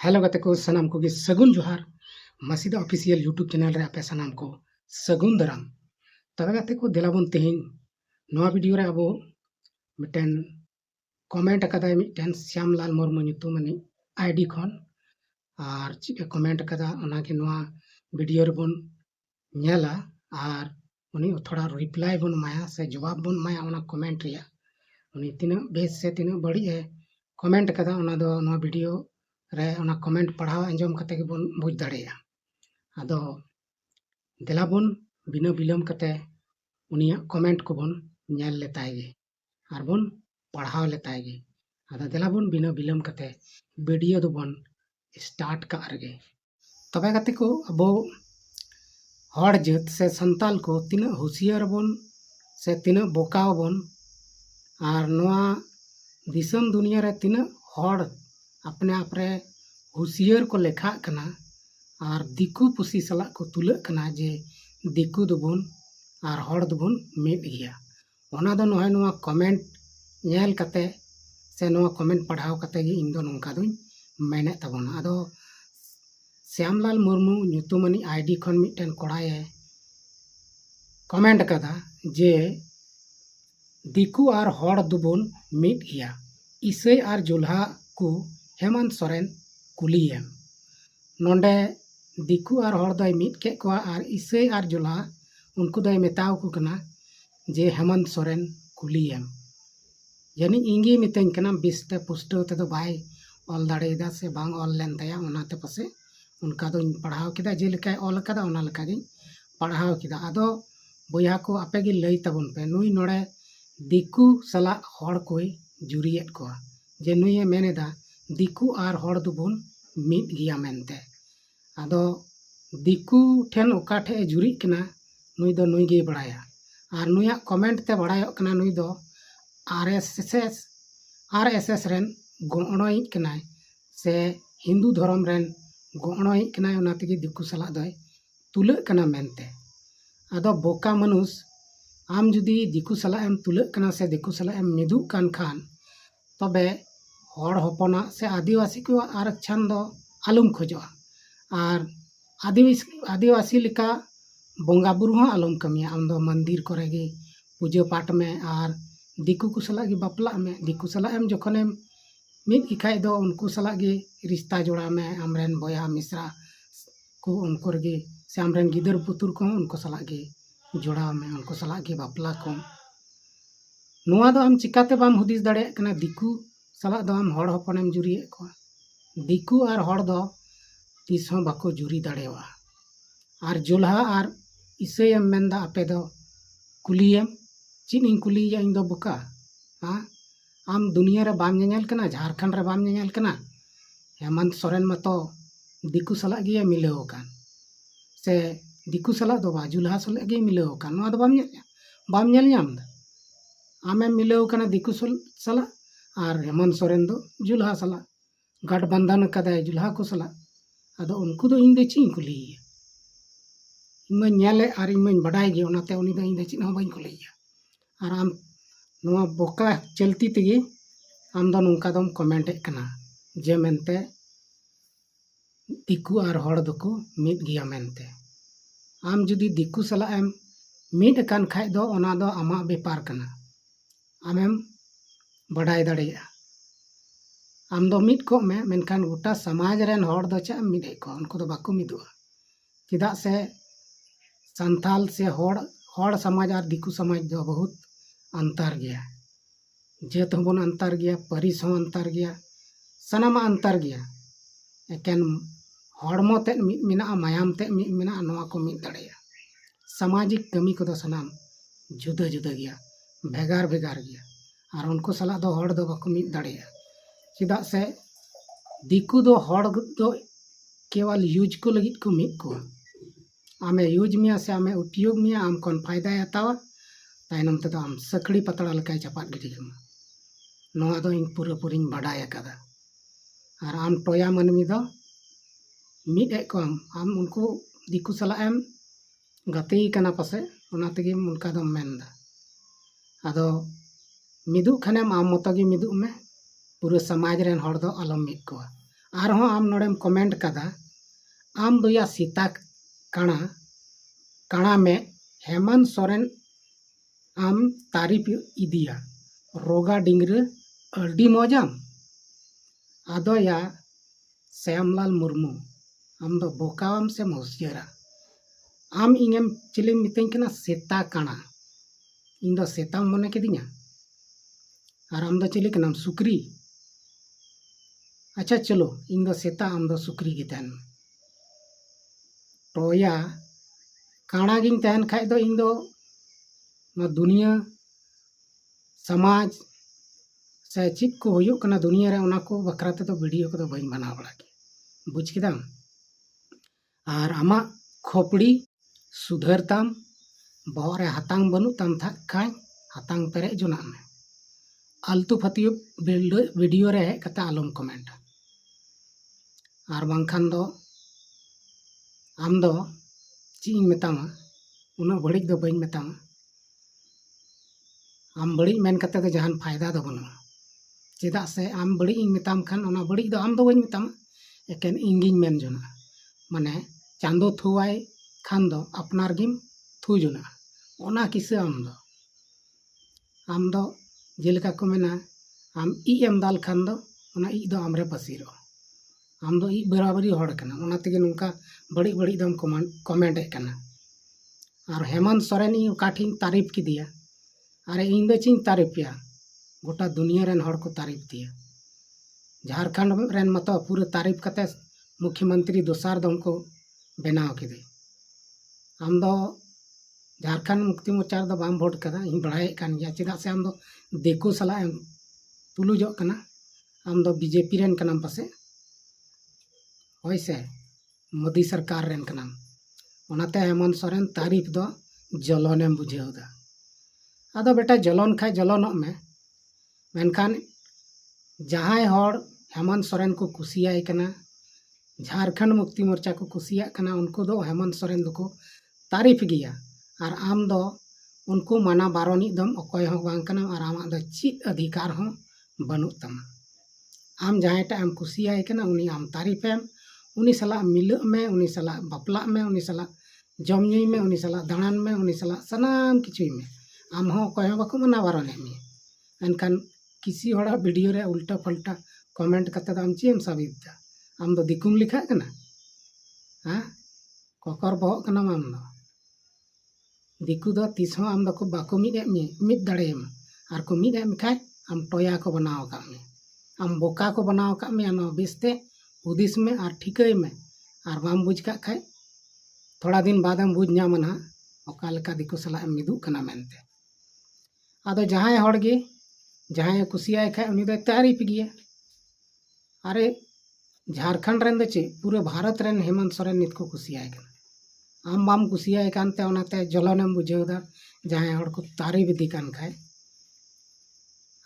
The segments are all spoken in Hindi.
हेलो गते को सनाम को सगुन जोहार मसीदा ऑफिशियल यूट्यूब चैनल रे आपे सनाम को सगुन दराम तबे गते को देलाबन तेहिन नवा वीडियो रे अबो मिटन कमेंट अकादा मिटन श्यामलाल मुर्मू ᱧᱩᱛᱩᱢᱟᱱᱤ आईडी खन आर चिके कमेंट अकादा ओना के नवा वीडियो रे बन नेला आर उनी थोड़ा रिप्लाई बन माया से जवाब बन माया ओना कमेंट रिया उनी तिना बेस से तिना बड़ी है कमेंट अकादा ओना दो नवा वीडियो रे ओना कमेंट पढ़ाव अंजम कते के बन बुझ दाड़ेया आदो देलाबन बिना बिलम कते उनिया कमेंट को बन नेल लेताएगे आर बन पढ़ाव लेताएगे आदो देलाबन बिना बिलम कते वीडियो दो बन स्टार्ट का आरगे तबे कते को अबो हर जात से संताल को तिना होशियार बन से तिना बोकाव बन आर नवा दिसम दुनिया रे तिना हर अपने आप रे होशियार को लेखा कना और दिकू पुसी सला को तुलक कना जे दिकू दोबन और हर दोबन मिद गया ओना दो नोय नोवा कमेंट नेल कते से नोवा कमेंट पढ़ाव कते गे इन दो नोंका दुई मेने तबन आदो श्यामलाल मुर्मू ᱧᱩᱛᱩᱢᱟᱱᱤ आईडी खन मिटन कोड़ाए कमेंट कदा जे दिकू और हर दोबन मिद गया इसै और जुल्हा को हेमंत सोरेन कुलियम नोंडे दिकू और हर दय मिद के को और इसै और जुल्हा उनको दय मेताव को कना जे हेमंत सोरेन कुलियम यानी इंगे मितन कना बिस्ते पुष्टो ते दो बाय ऑल दाड़ेदा से बांग ऑल लेन तया ओनाते पसे उनका दो पढ़ाव किदा जे लेका ऑल कदा ओना लेका गे पढ़ाव किदा आदो बोया को आपे गे लई तबन पे नुई नोड़े दिकू सला हर कोई जुरियत को जे नुई मेनेदा दिकू और हर दोबन मिद गिया मेनते आदो दिकू ठेन ओका ठे जुरी कना नुई दो नुई गे बड़ाया और नुया कमेंट ते बड़ायो कना नुई दो आरएसएस रेन गोणोई कना से हिंदू धर्म रेन गोणोई कना ओना तेगे दिकू सला दय तुलक कना मेनते आदो बोका मनुष आम जुदी दिकू सला एम तुलक कना से दिकू सला एम मिदु कान खान तबे हर हपना से आदिवासी को आरक्षण दो आलम खोजा और आदिवासी लिका बोंगा बुरु हाँ आलम कमिया आम दो मंदिर करे गे पूजा पाठ में और दिकू को सला गे बापला में दिकू सला एम जखन एम मिद इखाई दो उनको सला गे रिश्ता जोड़ा में आमरेन बोया मिश्रा को उनको गे से आमरेन गिदर पुतुर को उनको सला गे जोड़ा में उनको सला गे बापला को नुआ दो आम चिकाते बाम हुदिस दाड़े कना दिकू सला दो आम हर हपनेम जुरिए को दिकू और हर दो तीस हों बाको जुरी दाड़ेवा और जुल्हा और इसैम मेनदा आपे दो कुलियम चिन इन कुलिया इन दो बुका हाँ आम दुनिया रे बाम नेल कना झारखंड रे बाम नेल कना हेमंत सोरेन मतो दिकू सला गे मिलाव कान से दिकू सला दो बा जुल्हा सला गे मिलाव कान नोआ दो बाम नेल ᱧᱟᱢ दा आमे मिलाव काना दिकू सला और हेमंत सोरेन दो जुल्हा सला गठबंधन कदा जुल्हा को सला आदो उनको दो इन दे चिन कुलिया इमा नेले और इमा बडाय गे ओनाते उनी दो इन दे चिन हो बाइन कुलिया और आम नोआ बोका चलती तेगे आम दो नोंका दम कमेंट कना जे मेनते दिकू और हर दको मिद गिया मेनते आम जुदी दिकू सला एम मिद कान खाय दो ओना दो आमा बेपार कना आमेम बडाय दाड़ेया आम दो मिद को में मेनखान गोटा समाज रेन हर दो चा मिद को उनको दो बाको मिदुआ चिदा से संथाल से हर समाज और दिकू समाज दो बहुत अंतर गया जेत होबन अंतर गया परिस हो अंतर गया सनामा अंतर गया एकेन हड़मो ते मिना मायाम ते मिना नोआ को मिद दाड़ेया सामाजिक कमी को दो सनाम जुदा जुदा गया भेगार भेगार गया और उनको सला दो हड़ दो बाको मिद दाड़ेया चिदा से दिकू दो हड़ दो केवल यूज को लगित को मिद को आमे यूज मिया से आमे उपयोग मिया आम कौन फायदा हतावा तायनम ते आम सकड़ी पतड़ा लकाय चपात गिरी गमा नोआ दो इन पूरा पूरी बडाय कदा और आम टोया मनमी दो मिद को आम उनको दिकू सला एम गते कना पासे ओना तेगे उनका दो मेनदा आदो मिदु खानेम आम मतो गे मिदु में पूरा समाज रेन हर दो आलम मिद को आरहों आम नोडेम कमेंट कदा आम दोया सीता काणा काणा में हेमंत सोरेन आम तारीफ इदिया रोगा डिंगरे अडी मौजाम आदोया श्यामलाल मुर्मू आम दो बोकावाम से होशियारा आम इंगेम चिली मितें कना सेता काणा इन दो सेताम मने केदिया और आम दो चिली कनाम सुक्री अच्छा चलो इन दो सेता आम दो सुक्री की तहन टोया काणा गिंग तहन खाय दो इन दो न दुनिया समाज से चिक को हुयुक कना दुनिया रे ओना को बकरा ते तो वीडियो को तो बइन बना बड़ा के बुझ केदाम और आमा खोपड़ी सुधरताम बहरे हातांग बनु तम था खाय हातांग पेरे जुना में आलतू फतियो वीडियो रे कता आलम कमेंट और बांखान दो आम दो ची मेतामा उना बड़ी दो बइन मेतामा आम बड़ी मेन कते तो जहान फायदा दो बनु चेदा से आम बड़ी इन मेताम खान ओना बड़ी दो आम दो बइन मेतामा एकेन इंगिन मेन जुना माने चांदो थुवाई खान दो अपनार गिम थु जुना ओना किसे आम दो जेलका को मेना आम ई एम दाल खान दो ओना ई दो आमरे पसीरो आम दो ई बराबरी होड़ कना ओना तेगे नुका बड़ी बड़ी दम कमेंट कना और हेमंत सोरेन ई काठी तारीफ की दिया अरे इन दो चिंग तारीफिया गोटा दुनिया रेन होड़ को तारीफ दिया झारखंड रेन मतो पूरे तारीफ कते मुख्यमंत्री दोसार दम को बनाव के आम दो झारखंड मुक्ति मोर्चा दो बाम वोट कदा इन बढ़ाए कान गया चेदा से आम दो देखो सला तुलुजो कना आम दो बीजेपी रेन कनाम पासे होय से मोदी सरकार रेन कनाम ओनाते हेमंत सोरेन तारीफ दो जलनेम बुझेवदा आदो बेटा जलन खाय जलनों में मेनखान जहां होड़ हेमंत सोरेन को कुसियाय कना झारखंड मुक्ति मोर्चा को कुसिया कना उनको दो हेमंत सोरेन दो को तारीफ गया और आम दो उनको माना बारोनी दम अकोय हो बांग कना और आमा दो चित अधिकार हो बनु तमा आम जहां टा आम कुसियाय कना उनी आम तारीफ एम उनी सला मिल में उनी सला बपला में उनी सला जम ᱧᱩᱭ में उनी सला दाणन में उनी सला सनाम किचुई में आम हो अकोय हो बाको मना बारोने में एनखान किसी होड़ा वीडियो रे उल्टा पलटा कमेंट करते आम चेम साबिदा आम दो दिकुम लिखा कना हाँ कोकर बहक कना आम दो दिकु दो तीस हो आम दो को बाको मिद दाड़ेम और को मिद एम खाय आम टोया को बनाव का में आम बोका को बनाव का में आनो बेस्ते हुदिस में और ठिकई में और बाम बुझ का खाय थोड़ा दिन बाद हम बुझ नाम ना ओका लेका दिकु सला मिदु कना मेनते आदो जहां होड़ गे जहां कुसियाय खाय उनी दो तारीफ गया अरे झारखंड रेन दो चे पूरे भारत रेन हेमंत सोरेन नित को कुसियाय कना आम बाम कुसियाय कानते ओनाते जलनेम बुझेवदा जहां होड़ को तारीफ दी कान खाय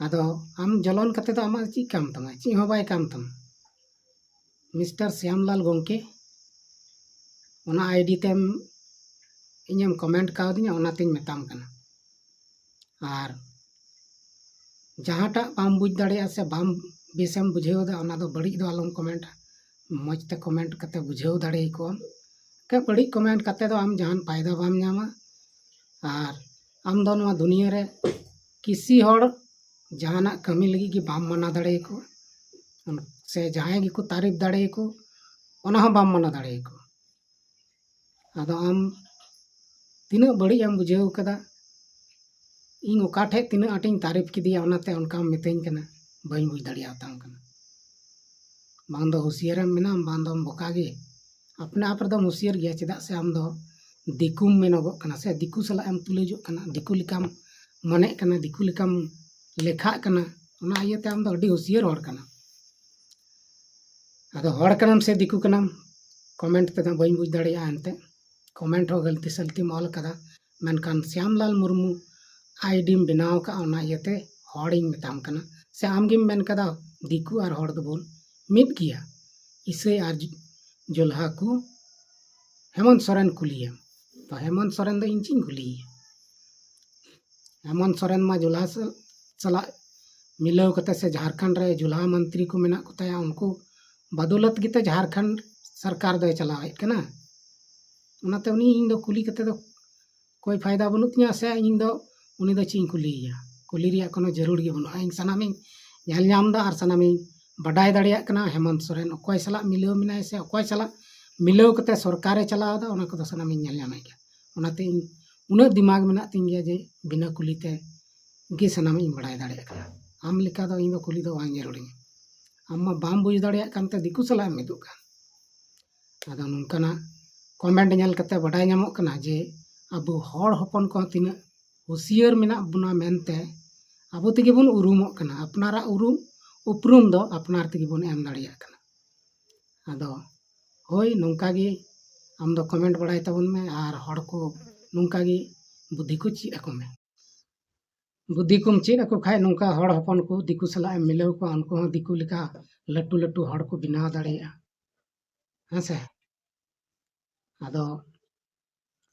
आदो आम जलन कते तो आमा ची काम तमा ची हो बाय काम तम मिस्टर श्यामलाल गोंके ओना आईडी तेम इñem कमेंट कावदिया ओनातिन मेताम कना और जहांटा बाम बुझ दाड़े से बाम बेसम बुझेवदा ओना दो बड़ी दो आलम कमेंट मजते कमेंट कते बुझेव दाड़े को के बड़ी कमेंट कते दो आम जहान फायदा बाम नामा और आम दो नवा दुनिया रे किसी होड़ जहाना कमी लगी कि बाम मना दाड़े को से जहां गी को तारीफ दाड़े को ओना हो बाम मना दाड़े को आदो आम तीना बड़ी आम बुझेव कदा इन ओकाठे तीना आटिंग तारीफ की दिया ओनाते उनका मितें कना बई बुझ दाड़िया ताम कना बांग दो होशियार मेना बांग दो बोकागे अपने आप रदम होशियार गया चेदा से आम दो दिकुम मेनोगो कना से दिकु सला एम तुलेजो कना दिकु लिकाम मने कना दिकु लिकाम लेखा कना ओना इयते आम दो अडी होशियार होड़ कना आदो होड़ कनाम से दिकु कनाम कमेंट ते बई बुझ दाड़िया अंते कमेंट हो गलती सलती मॉल कदा मेनखान श्यामलाल मुर्मू आईडीम बनाव का ओना इयते होड़िंग मेताम कना से आमगिम मेन कदा दिकु और होड़ दो बोल मिद गया इसे आज जोल्हा को हेमंत सोरेन कुलिया तो हेमंत सोरेन दो इंचिंग कुली हेमंत सोरेन मा जोल्हा सला मिलाव कते से झारखंड रे जोल्हा मंत्री को मेना को ताया उनको बदौलत गिते झारखंड सरकार दो चलावे कना उनाते उनी इन दो कुली कते दो कोई फायदा बनुत तिया से इन दो उनी दो ची कुलिया कुली रिया कोनो जरूर गे बनु इन सनामी नेल नाम दा आर सनामी बडाय दाड़िया कना हेमंत सोरेन अकोय सला मिलाव मिनाय से अकोय सला मिलाव कते सरकारे चलाव दा ओना को सनामी नेल नामे गया ओनाते उना दिमाग मेना तिन गया जे बिना कुलीते गे सनामी बडाय दाड़िया कना आम लिका दो इन दो कुली दो वांग जरूरी आमा बाम बुझ दाड़िया कानते दिकु सला मिदु कान आदा नुनकाना कमेंट नेल कते बडाय नामो कना जे अब हर हपन को तिना हुसियर मेना बुना मेनते अब तेगे बन उरुमो कना अपनारा उरुम उपरुम दो अपनार तेगे बन एम दाड़िया कना आदो होय नुनका गे आम दो कमेंट बडाय तबन में आर हर को नुनका गे बुद्धि को चीज ako में बुद्धि को चीज ako खाय नुनका हर हपन को दिकु सला मिलाव को उनको दिकु लिका लट्टू लट्टू हर को बिना दाड़िया हसे आदो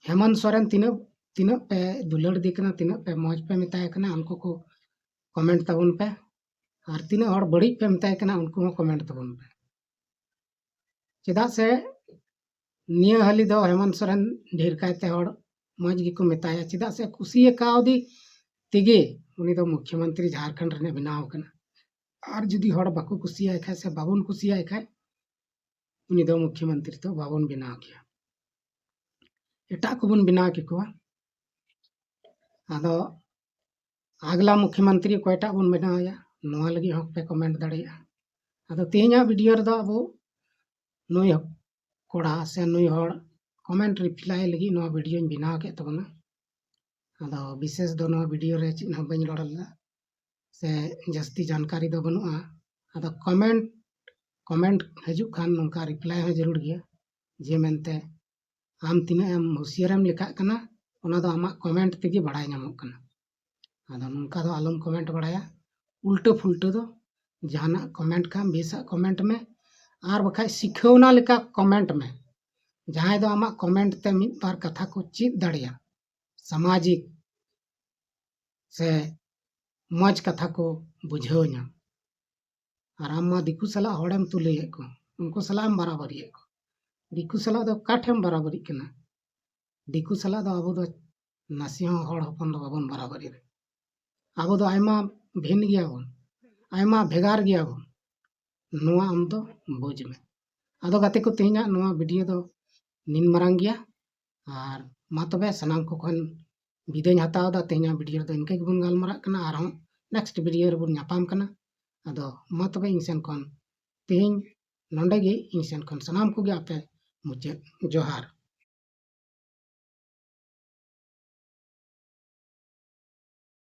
हेमंत सोरेन तीना पे दुलड़ दिकना तीना पे मौज पे मिताय कना उनको को कमेंट तबन पे और तीना हर बड़ी पे मिताय कना उनको कमेंट तबन पे चेदा से निया हली दो हेमंत सोरेन ढेर कायते हर मौज गी को मिताय चेदा से कुसिए कावदी तिगे उनी दो मुख्यमंत्री झारखंड रे बनाव कना और जुदी हर बाको कुसिया खाय से बाबन कुसिया खाय उनी दो मुख्यमंत्री तो बाबन बनाव किया एटा को बन बनाव के को आदो आगला मुख्यमंत्री कोयटा बन बनाया नोआ लगी हक पे कमेंट दाड़िया आदो तेहना वीडियो रे दो अब नई कोड़ा से नई हर कमेंट रिप्लाई लगी नोआ वीडियो बनाव के तबना आदो विशेष दो नोआ वीडियो रे चिन्ह बन रड़ला से जस्ती जानकारी दो बनुआ आदो कमेंट हजू खान नोका रिप्लाई हो जरूर गया जे मेनते आम तीना एम हुसियारम लिखा कना ओना दो आमा कमेंट तेगे बडाय नामो कना आदो नोका दो आलम कमेंट बडाया उल्टो फुल्टो दो जहाना कमेंट का बेसा कमेंट में आर बखाय सिखौना लेका कमेंट में जहां दो आमा कमेंट ते मिद बार कथा को चीज दाड़िया सामाजिक से मौज कथा को बुझाव ना और आमा दिकु सला हड़ेम तुले को उनको सलाम बराबरी को दिकु सला दो काठेम बराबरी कना दिकु सला दो अब दो नासी हड़ हपन दो बाबन बराबरी रे अब दो आयमा भिन गया बन आयमा भेगार गया बन नोआ आम दो बुझ में आदो गाते को तेहना नोआ वीडियो दो निन मरांग गया और मा तबे सनाम को खन विदाय हताव दा तेहना वीडियो दो इनके बन गालमारा कना और हम नेक्स्ट वीडियो रे बन नापाम कना आदो मा तबे इंसान खन तेहन नोंडे गे इंसान खन सनाम को गे आपे मुझे जोहार।